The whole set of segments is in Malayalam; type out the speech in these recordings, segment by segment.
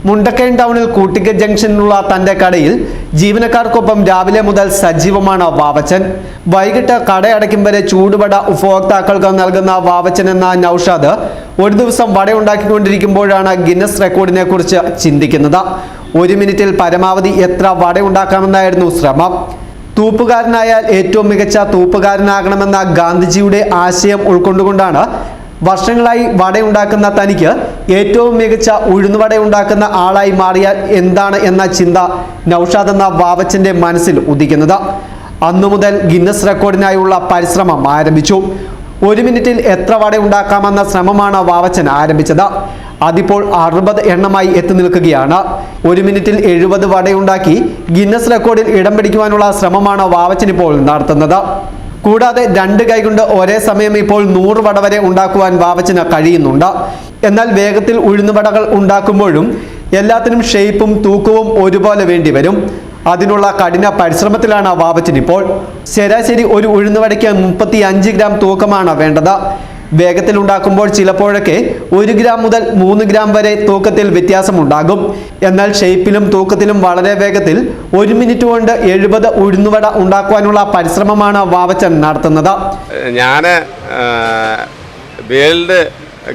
മുണ്ടക്കയം ടൗണിൽ കൂട്ടിക്ക ജംഗ്ഷനിലുള്ള തന്റെ കടയിൽ ജീവനക്കാർക്കൊപ്പം രാവിലെ മുതൽ സജീവമാണ് വാവച്ചൻ. വൈകിട്ട് കടയടയ്ക്കും വരെ ചൂടുവട ഉപഭോക്താക്കൾക്ക് നൽകുന്ന വാവച്ചൻ എന്ന നൌഷാദ് ഒരു ദിവസം വട ഉണ്ടാക്കിക്കൊണ്ടിരിക്കുമ്പോഴാണ് ഗിന്നസ് റെക്കോർഡിനെ കുറിച്ച് ചിന്തിക്കുന്നത്. 1 മിനിറ്റിൽ പരമാവധി എത്ര വട ഉണ്ടാക്കാമെന്നായിരുന്നു ശ്രമം. തൂപ്പുകാരനായാൽ ഏറ്റവും മികച്ച തൂപ്പുകാരനാകണമെന്ന ഗാന്ധിജിയുടെ ആശയം ഉൾക്കൊണ്ടുകൊണ്ടാണ് വർഷങ്ങളായി വടയുണ്ടാക്കുന്ന തനിക്ക് ഏറ്റവും മികച്ച ഉഴുന്നുവട ഉണ്ടാക്കുന്ന ആളായി മാറിയാൽ എന്താണ് എന്ന ചിന്ത നൌഷാദ് എന്ന വാവച്ചന്റെ മനസ്സിൽ ഉദിക്കുന്നത്. അന്നു മുതൽ ഗിന്നസ് റെക്കോർഡിനായുള്ള പരിശ്രമം ആരംഭിച്ചു. 1 മിനിറ്റിൽ എത്ര വട ഉണ്ടാക്കാമെന്ന ശ്രമമാണ് വാവച്ചൻ ആരംഭിച്ചത്. അതിപ്പോൾ 60 എണ്ണമായി എത്തി നിൽക്കുകയാണ്. 1 മിനിറ്റിൽ 70 വടയുണ്ടാക്കി ഗിന്നസ് റെക്കോർഡിൽ ഇടം പിടിക്കുവാനുള്ള ശ്രമമാണ് വാവച്ചൻ ഇപ്പോൾ നടത്തുന്നത്. കൂടാതെ 2 കൈകൊണ്ട് ഒരേ സമയം ഇപ്പോൾ 100 വട വരെ ഉണ്ടാക്കുവാൻ വാവച്ചന് കഴിയുന്നുണ്ട്. എന്നാൽ വേഗത്തിൽ ഉഴുന്നുവടകൾ ഉണ്ടാക്കുമ്പോഴും എല്ലാത്തിനും ഷേപ്പും തൂക്കവും ഒരുപോലെ വേണ്ടിവരും. അതിനുള്ള കഠിന പരിശ്രമത്തിലാണ് വാവച്ചൻ ഇപ്പോൾ. ശരാശരി ഒരു ഉഴുന്നുവടയ്ക്ക് 35 ഗ്രാം തൂക്കമാണ് വേണ്ടത്. വേഗത്തിൽ ഉണ്ടാക്കുമ്പോൾ ചിലപ്പോഴൊക്കെ 1 ഗ്രാം മുതൽ 3 ഗ്രാം വരെ തൂക്കത്തിൽ വ്യത്യാസമുണ്ടാകും. എന്നാൽ ഷേപ്പിലും തൂക്കത്തിലും വളരെ വേഗത്തിൽ 1 മിനിറ്റ് കൊണ്ട് 70 ഉഴുന്നുവട ഉണ്ടാക്കുവാനുള്ള പരിശ്രമമാണ് വാവച്ചൻ നടത്തുന്നത്. ഞാൻ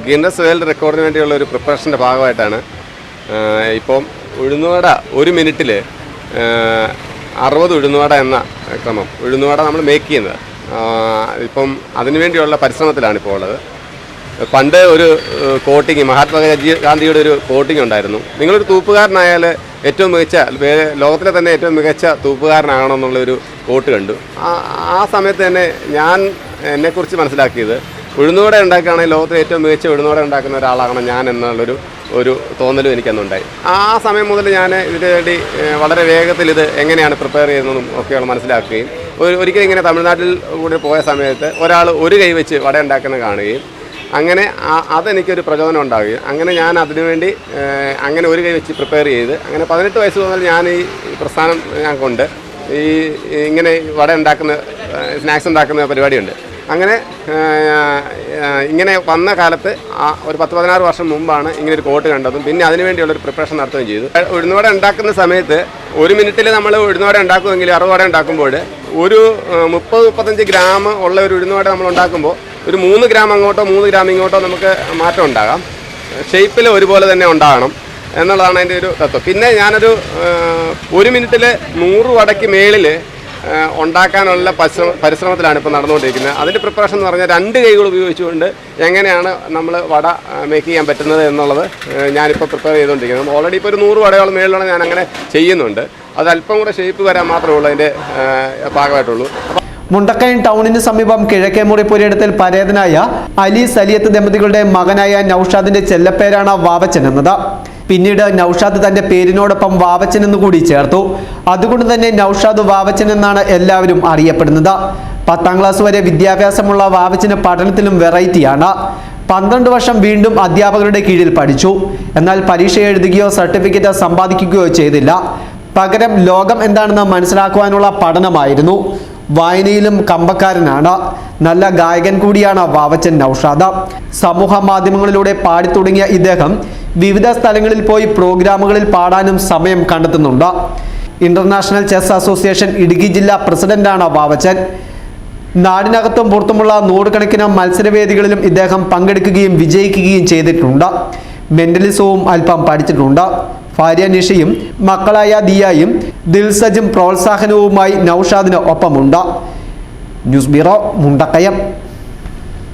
ഗിന്നസ് വേൾഡ് റെക്കോർഡിന് വേണ്ടിയുള്ള ഒരു പ്രിപ്പറേഷൻ്റെ ഭാഗമായിട്ടാണ് ഇപ്പം ഉഴുന്നുവട 1 മിനിറ്റിൽ 60 ഉഴുന്നുവട എന്ന ക്രമം ഉഴുന്നുവട നമ്മൾ മേക്ക് ചെയ്യുന്നത്. ഇപ്പം അതിനുവേണ്ടിയുള്ള പരിശ്രമത്തിലാണ് ഇപ്പോൾ ഉള്ളത്. പണ്ട് ഒരു കോട്ടിങ് മഹാത്മാഗാന്ധിയുടെ ഒരു കോട്ടിങ് ഉണ്ടായിരുന്നു. നിങ്ങളൊരു തൂപ്പുകാരനായാൽ ഏറ്റവും മികച്ച ലോകത്തിലെ തന്നെ ഏറ്റവും മികച്ച തൂപ്പുകാരനാകണമെന്നുള്ളൊരു കോട്ട് കണ്ടു. ആ സമയത്ത് തന്നെ ഞാൻ എന്നെക്കുറിച്ച് മനസ്സിലാക്കിയത് ഉഴുന്നുവട ഉണ്ടാക്കുകയാണെങ്കിൽ ലോകത്തിലെ ഏറ്റവും മികച്ച ഉഴുന്നുവട ഉണ്ടാക്കുന്ന ഒരാളാകണം ഞാൻ എന്നുള്ളൊരു തോന്നലും എനിക്കന്നുണ്ടായി. ആ സമയം മുതൽ ഞാൻ ഇതിനു വേണ്ടി വളരെ വേഗത്തിൽ ഇത് എങ്ങനെയാണ് പ്രിപ്പയർ ചെയ്യുന്നതും ഒക്കെയാണ് മനസ്സിലാക്കുകയും ഒരിക്കലും ഇങ്ങനെ തമിഴ്നാട്ടിൽ കൂടെ പോയ സമയത്ത് ഒരാൾ ഒരു കൈ വെച്ച് വട ഉണ്ടാക്കുന്നത് കാണുകയും അങ്ങനെ അതെനിക്കൊരു പ്രചോദനം ഉണ്ടാവുകയും അങ്ങനെ ഞാൻ അതിനുവേണ്ടി അങ്ങനെ ഒരു കൈ വെച്ച് പ്രിപ്പയർ ചെയ്ത് അങ്ങനെ 18 വയസ്സ് മുതൽ ഞാൻ ഈ പ്രസ്ഥാനം ഞാൻ കൊണ്ട് ഇങ്ങനെ വട ഉണ്ടാക്കുന്ന സ്നാക്സ് ഉണ്ടാക്കുന്ന പരിപാടിയുണ്ട്. അങ്ങനെ ഇങ്ങനെ വന്ന കാലത്ത് ഒരു 10-16 വർഷം മുമ്പാണ് ഇങ്ങനെ ഒരു കോട്ട് കണ്ടതും പിന്നെ അതിനുവേണ്ടിയുള്ളൊരു പ്രിപ്പറേഷൻ നടത്തുകയും ചെയ്തു. ഉഴുന്നുവട ഉണ്ടാക്കുന്ന സമയത്ത് 1 മിനിറ്റിൽ നമ്മൾ ഉഴുന്നുവട ഉണ്ടാക്കുമെങ്കിൽ 60 വട ഉണ്ടാക്കുമ്പോൾ ഒരു 30-35 ഗ്രാം ഉള്ള ഒരു ഉഴുന്നുവട നമ്മൾ ഉണ്ടാക്കുമ്പോൾ ഒരു 3 ഗ്രാം അങ്ങോട്ടോ 3 ഗ്രാം ഇങ്ങോട്ടോ നമുക്ക് മാറ്റം ഉണ്ടാകാം. ഷേപ്പിൽ ഒരുപോലെ തന്നെ ഉണ്ടാകണം എന്നുള്ളതാണ് അതിൻ്റെ ഒരു തത്വം. പിന്നെ ഞാനൊരു 1 മിനിറ്റിൽ 100 വടയ്ക്ക് മേളിൽ ഉണ്ടാക്കാനുള്ള പരിശ്രമത്തിലാണ് ഇപ്പോൾ നടന്നുകൊണ്ടിരിക്കുന്നത്. അതിൻ്റെ പ്രിപ്പറേഷൻ എന്ന് പറഞ്ഞാൽ 2 കൈകൾ ഉപയോഗിച്ചുകൊണ്ട് എങ്ങനെയാണ് നമ്മൾ വട മേക്ക് ചെയ്യാൻ പറ്റുന്നത് എന്നുള്ളത് ഞാനിപ്പോൾ പ്രിപ്പയർ ചെയ്തുകൊണ്ടിരിക്കുന്നത്. ഓൾറെഡി ഇപ്പോൾ ഒരു 100 വടയോളം മേളിലാണ് ഞാൻ അങ്ങനെ ചെയ്യുന്നുണ്ട്. അത് അല്പം കൂടെ ഷേപ്പ് വരാൻ മാത്രമേ ഉള്ളൂ അതിൻ്റെ ഭാഗമായിട്ടുള്ളൂ. മുണ്ടക്കയം ടൗണിന് സമീപം കിഴക്കേമുറി പുരയിടത്തിൽ പരേതനായ അലി സലിയത്ത് ദമ്പതികളുടെ മകനായ നൌഷാദിന്റെ ചെല്ലപ്പേരാണ് വാവച്ചൻ എന്നത്. പിന്നീട് നൌഷാദ് തന്റെ പേരിനോടൊപ്പം വാവച്ചൻ എന്ന് കൂടി ചേർത്തു. അതുകൊണ്ട് തന്നെ നൌഷാദ് വാവച്ചൻ എന്നാണ് എല്ലാവരും അറിയപ്പെടുന്നത്. 10ാം ക്ലാസ് വരെ വിദ്യാഭ്യാസമുള്ള വാവച്ചന് പഠനത്തിലും വെറൈറ്റിയാണ്. 12 വർഷം വീണ്ടും അധ്യാപകരുടെ കീഴിൽ പഠിച്ചു. എന്നാൽ പരീക്ഷ എഴുതുകയോ സർട്ടിഫിക്കറ്റ് സമ്പാദിക്കുകയോ ചെയ്തില്ല. പകരം ലോകം എന്താണെന്ന് മനസ്സിലാക്കുവാനുള്ള പഠനമായിരുന്നു. വായനയിലും കമ്പക്കാരനാണ്. നല്ല ഗായകൻ കൂടിയാണ് വാവച്ചൻ നൌഷാദ്. സമൂഹ മാധ്യമങ്ങളിലൂടെ പാടിത്തുടങ്ങിയ ഇദ്ദേഹം വിവിധ സ്ഥലങ്ങളിൽ പോയി പ്രോഗ്രാമുകളിൽ പാടാനും സമയം കണ്ടെത്തുന്നുണ്ട്. ഇന്റർനാഷണൽ ചെസ് അസോസിയേഷൻ ഇടുക്കി ജില്ലാ പ്രസിഡന്റാണ് വാവച്ചൻ. നാടിനകത്തും പുറത്തുമുള്ള 100 കണക്കിന് മത്സരവേദികളിലും ഇദ്ദേഹം പങ്കെടുക്കുകയും വിജയിക്കുകയും ചെയ്തിട്ടുണ്ട്. മെന്റലിസവും അല്പം പഠിച്ചിട്ടുണ്ട്. ഭാര്യ നിഷയും മക്കളായ ദിയയും ദിൽസജും പ്രോത്സാഹനവുമായി നൌഷാദിന് ഒപ്പമുണ്ട്. News bureau, Mundakayam.